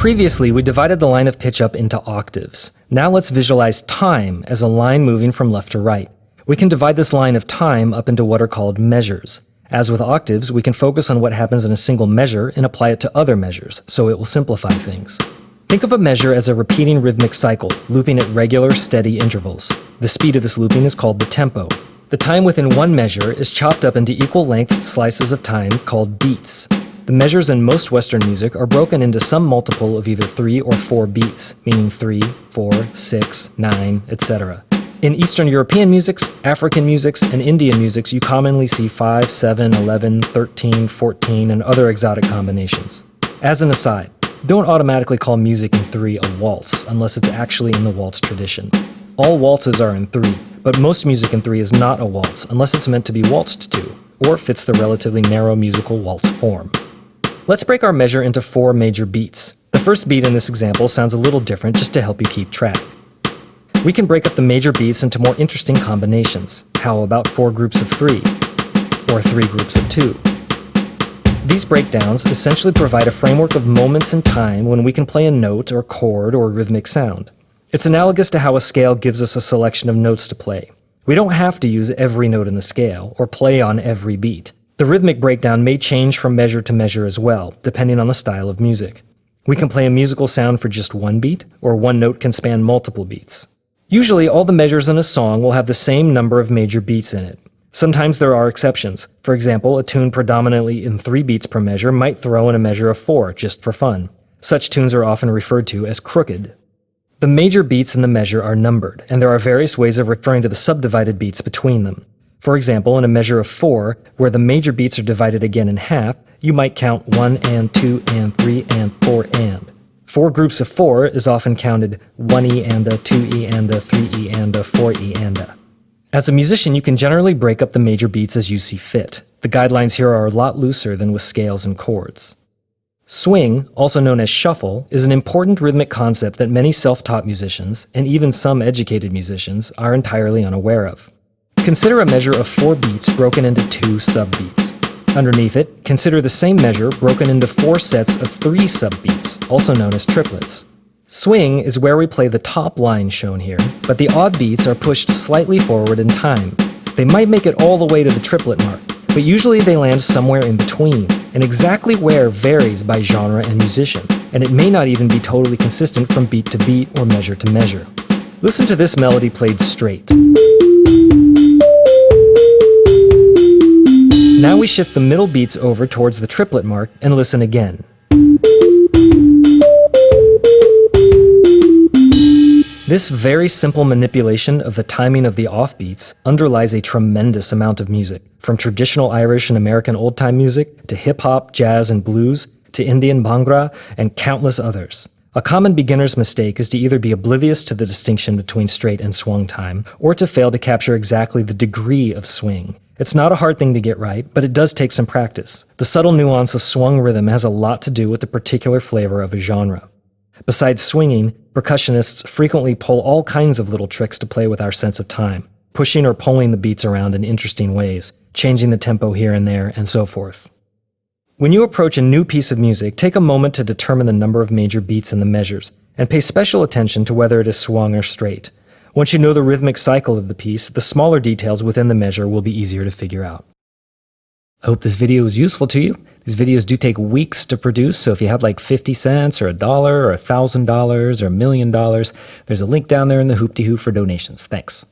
Previously, we divided the line of pitch up into octaves. Now let's visualize time as a line moving from left to right. We can divide this line of time up into what are called measures. As with octaves, we can focus on what happens in a single measure and apply it to other measures, so it will simplify things. Think of a measure as a repeating rhythmic cycle, looping at regular, steady intervals. The speed of this looping is called the tempo. The time within one measure is chopped up into equal-length slices of time called beats. The measures in most Western music are broken into some multiple of either 3 or 4 beats, meaning 3, 4, 6, 9, etc. In Eastern European musics, African musics, and Indian musics, you commonly see 5, 7, 11, 13, 14, and other exotic combinations. As an aside, don't automatically call music in 3 a waltz unless it's actually in the waltz tradition. All waltzes are in 3, but most music in 3 is not a waltz unless it's meant to be waltzed to, or fits the relatively narrow musical waltz form. Let's break our measure into 4 major beats. The first beat in this example sounds a little different just to help you keep track. We can break up the major beats into more interesting combinations. How about 4 groups of 3? Or 3 groups of 2? These breakdowns essentially provide a framework of moments in time when we can play a note or chord or rhythmic sound. It's analogous to how a scale gives us a selection of notes to play. We don't have to use every note in the scale or play on every beat. The rhythmic breakdown may change from measure to measure as well, depending on the style of music. We can play a musical sound for just one beat, or one note can span multiple beats. Usually, all the measures in a song will have the same number of major beats in it. Sometimes there are exceptions. For example, a tune predominantly in 3 beats per measure might throw in a measure of 4, just for fun. Such tunes are often referred to as crooked. The major beats in the measure are numbered, and there are various ways of referring to the subdivided beats between them. For example, in a measure of 4, where the major beats are divided again in half, you might count 1 and 2 and 3 and 4 and. 4 groups of 4 is often counted 1E and a, 2E and a, 3E and a, 4E and a. As a musician, you can generally break up the major beats as you see fit. The guidelines here are a lot looser than with scales and chords. Swing, also known as shuffle, is an important rhythmic concept that many self-taught musicians, and even some educated musicians, are entirely unaware of. Consider a measure of 4 beats broken into 2 subbeats. Underneath it, consider the same measure broken into 4 sets of 3 subbeats, also known as triplets. Swing is where we play the top line shown here, but the odd beats are pushed slightly forward in time. They might make it all the way to the triplet mark, but usually they land somewhere in between, and exactly where varies by genre and musician, and it may not even be totally consistent from beat to beat or measure to measure. Listen to this melody played straight. Now we shift the middle beats over towards the triplet mark and listen again. This very simple manipulation of the timing of the offbeats underlies a tremendous amount of music, from traditional Irish and American old-time music to hip-hop, jazz, and blues, to Indian bhangra, and countless others. A common beginner's mistake is to either be oblivious to the distinction between straight and swung time, or to fail to capture exactly the degree of swing. It's not a hard thing to get right, but it does take some practice. The subtle nuance of swung rhythm has a lot to do with the particular flavor of a genre. Besides swinging, percussionists frequently pull all kinds of little tricks to play with our sense of time, pushing or pulling the beats around in interesting ways, changing the tempo here and there, and so forth. When you approach a new piece of music, take a moment to determine the number of major beats in the measures, and pay special attention to whether it is swung or straight. Once you know the rhythmic cycle of the piece, the smaller details within the measure will be easier to figure out. I hope this video was useful to you. These videos do take weeks to produce, so if you have like 50 cents or $1 or $1,000 or $1,000,000, there's a link down there in the hoop-de-hoop for donations. Thanks.